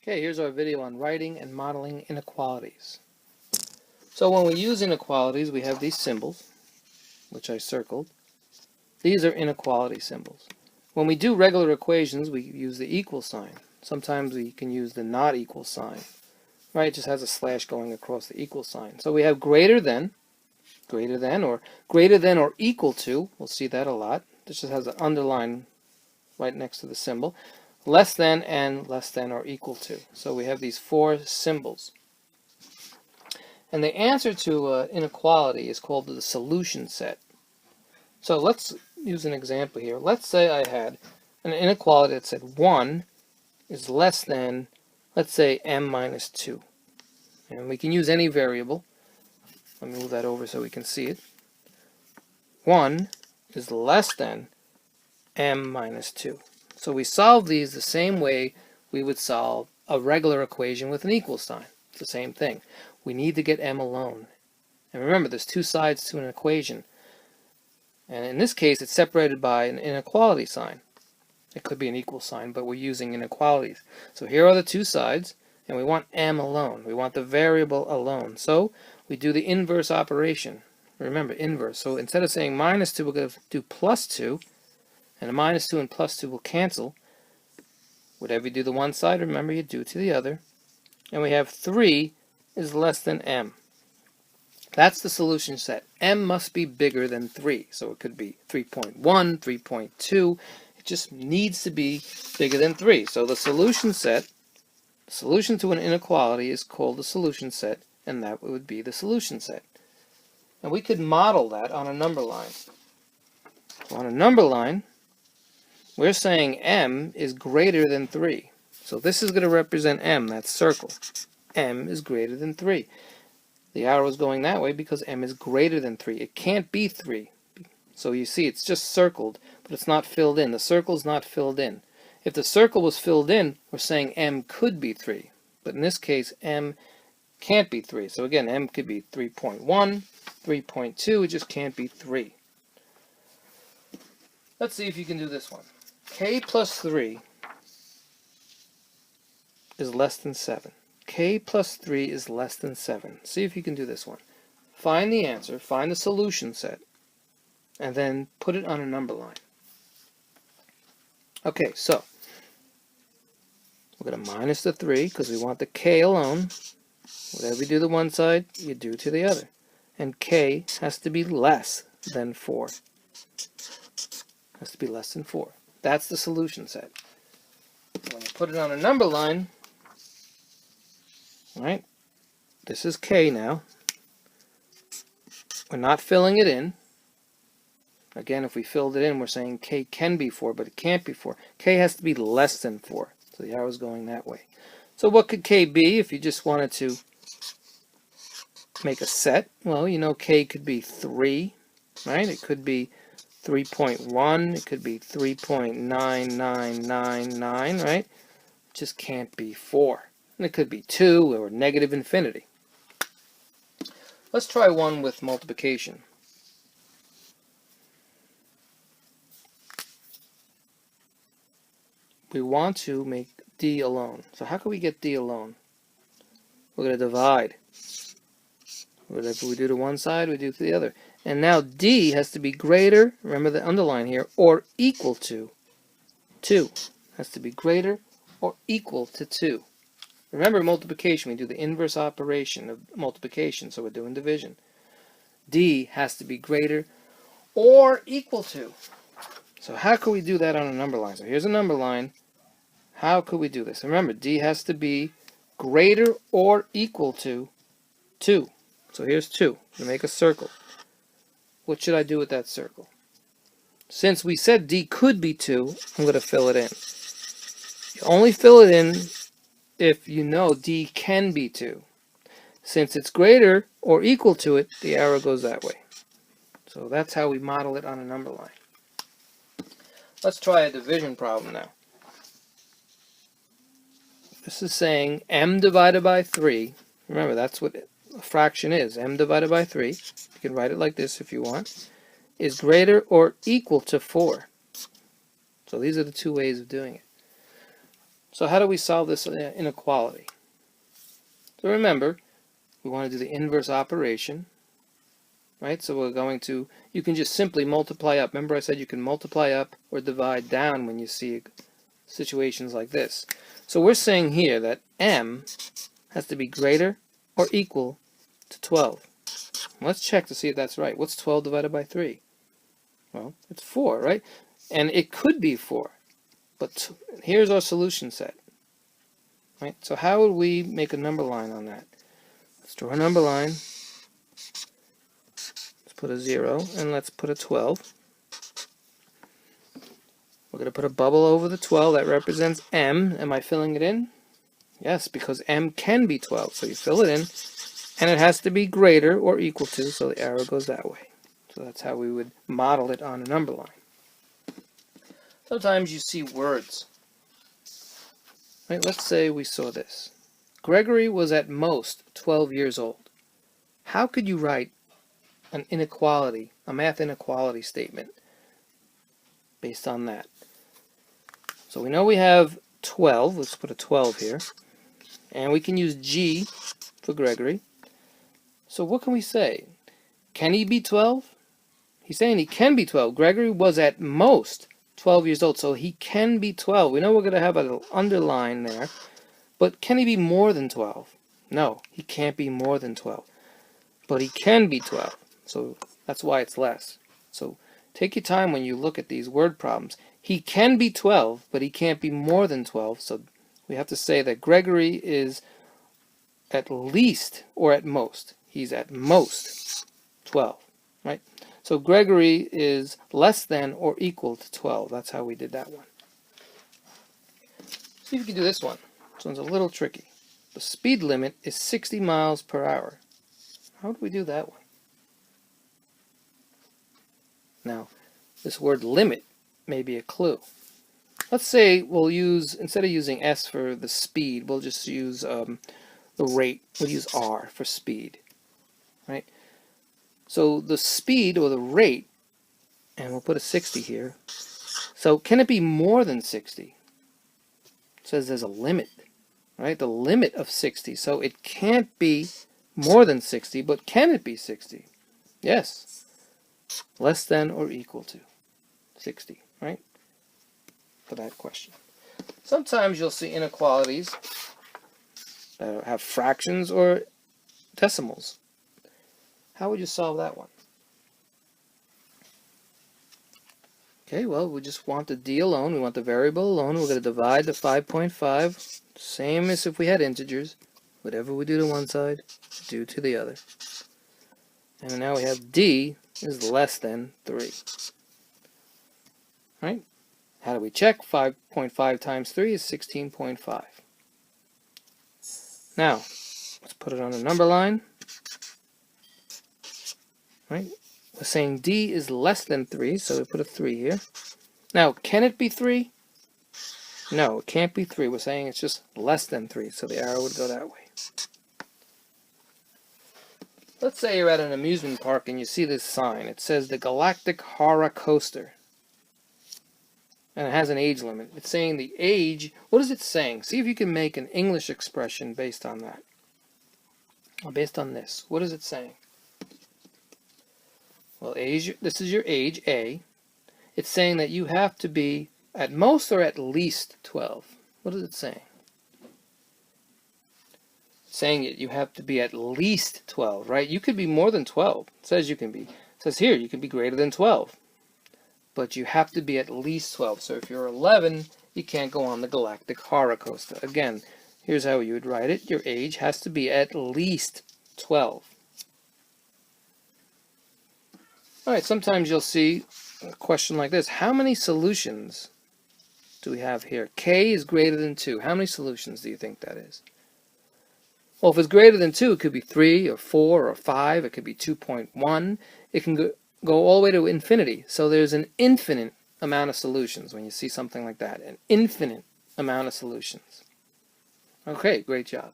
Okay, here's our video on writing and modeling inequalities. So when we use inequalities, we have these symbols, which I circled. These are inequality symbols. When we do regular equations, we use the equal sign. Sometimes we can use the not equal sign. Right? It just has a slash going across the equal sign. So we have greater than, or greater than or equal to. We'll see that a lot. This just has an underline right next to the symbol. Less than and less than or equal to. So we have these four symbols. And the answer to inequality is called the solution set. So let's use an example here. Let's say I had an inequality that said 1 is less than, let's say, m minus 2. And we can use any variable. Let me move that over so we can see it. 1 is less than m minus 2. So we solve these the same way we would solve a regular equation with an equal sign. It's the same thing. We need to get m alone. And remember, there's two sides to an equation. And in this case, it's separated by an inequality sign. It could be an equal sign, but we're using inequalities. So here are the two sides, and we want m alone. We want the variable alone. So we do the inverse operation. Remember, inverse. So instead of saying minus 2, we're going to do plus 2. And a minus 2 and plus 2 will cancel. Whatever you do to one side, remember you do to the other. And we have 3 is less than m. That's the solution set. M must be bigger than 3. So it could be 3.1, 3.2. It just needs to be bigger than 3. So the solution set, the solution to an inequality is called the solution set, and that would be the solution set. And we could model that on a number line. So on a number line, we're saying m is greater than 3. So this is going to represent m, that circle. M is greater than 3. The arrow is going that way because m is greater than 3. It can't be 3. So you see it's just circled, but it's not filled in. The circle's not filled in. If the circle was filled in, we're saying m could be 3. But in this case, m can't be 3. So again, m could be 3.1, 3.2. It just can't be 3. Let's see if you can do this one. K plus 3 is less than 7. K plus 3 is less than 7. See if you can do this one. Find the answer, find the solution set, and then put it on a number line. Okay, so we're going to minus the 3 because we want the k alone. Whatever you do to one side, you do to the other. And k has to be less than 4. Has to be less than 4. That's the solution set. When you put it on a number line, right? This is k now. We're not filling it in. Again, if we filled it in, we're saying k can be 4, but it can't be 4. K has to be less than 4. So the arrow's going that way. So what could k be if you just wanted to make a set? Well, you know k could be 3, right? It could be 3.1. It could be 3.9999, right? It just can't be 4. And it could be 2 or negative infinity. Let's try one with multiplication. We want to make d alone. So how can we get d alone? We're going to divide. Whatever we do to one side, we do to the other. And now d has to be greater, remember the underline here, or equal to 2. Has to be greater or equal to 2. Remember multiplication, we do the inverse operation of multiplication, so we're doing division. D has to be greater or equal to. So how could we do that on a number line? So here's a number line. How could we do this? Remember, d has to be greater or equal to 2. So here's 2. We make a circle. What should I do with that circle? Since we said d could be 2, I'm going to fill it in. You only fill it in if you know d can be 2. Since it's greater or equal to it, the arrow goes that way. So that's how we model it on a number line. Let's try a division problem now. This is saying m divided by 3. Remember, that's what a fraction is. M divided by 3. You can write it like this if you want. Is greater or equal to 4. So these are the two ways of doing it. So how do we solve this inequality? So remember, we want to do the inverse operation, right? So we're going to, you can just simply multiply up. Remember I said you can multiply up or divide down when you see situations like this. So we're saying here that m has to be greater or equal to 12. Let's check to see if that's right. What's 12 divided by 3? Well, it's 4, right? And it could be 4. But here's our solution set. Right? So how would we make a number line on that? Let's draw a number line. Let's put a 0 and let's put a 12. We're going to put a bubble over the 12 that represents m. Am I filling it in? Yes, because m can be 12. So you fill it in, and it has to be greater or equal to, so the arrow goes that way. So that's how we would model it on a number line. Sometimes you see words. Right, let's say we saw this. Gregory was at most 12 years old. How could you write an inequality, a math inequality statement based on that? So we know we have 12. Let's put a 12 here. And we can use G for Gregory. So what can we say? Can he be 12? He's saying he can be 12. Gregory was at most 12 years old, so he can be 12. We know we're going to have an underline there, but can he be more than 12? No, he can't be more than 12, but he can be 12, so that's why it's less. So take your time when you look at these word problems. He can be 12, but he can't be more than 12, so we have to say that Gregory is at least or at most. He's at most 12, right? So Gregory is less than or equal to 12. That's how we did that one. See if you can do this one. This one's a little tricky. The speed limit is 60 miles per hour. How do we do that one? Now, this word limit may be a clue. Let's say we'll use, instead of using S for the speed, we'll just use the rate. We'll use R for speed, right? So the speed or the rate, and we'll put a 60 here. So can it be more than 60? It says there's a limit, right? The limit of 60. So it can't be more than 60, but can it be 60? Yes. Less than or equal to 60, right? For that question. Sometimes you'll see inequalities that have fractions or decimals. How would you solve that one? Okay, well, we just want the d alone. We want the variable alone. We're going to divide the 5.5, same as if we had integers. Whatever we do to one side, do to the other. And now we have d is less than 3. Right? How do we check? 5.5 times 3 is 16.5. Now, let's put it on a number line. Right? We're saying d is less than 3, so we put a 3 here. Now, can it be 3? No, it can't be 3. We're saying it's just less than 3, so the arrow would go that way. Let's say you're at an amusement park and you see this sign. It says the Galactic Horror Coaster. And it has an age limit. It's saying the age, what is it saying? See if you can make an English expression based on that. Or based on this. What is it saying? Well, age, this is your age, A. It's saying that you have to be at most or at least 12. What is it saying? It's saying you have to be at least 12, right? You could be more than 12. It says you can be. It says here you can be greater than 12. But you have to be at least 12. So if you're 11, you can't go on the Galactic Horror Coaster. Again, here's how you would write it. Your age has to be at least 12. All right, sometimes you'll see a question like this. How many solutions do we have here? K is greater than 2. How many solutions do you think that is? Well, if it's greater than 2, it could be 3 or 4 or 5. It could be 2.1. It can go all the way to infinity. So there's an infinite amount of solutions when you see something like that. An infinite amount of solutions. Okay, great job.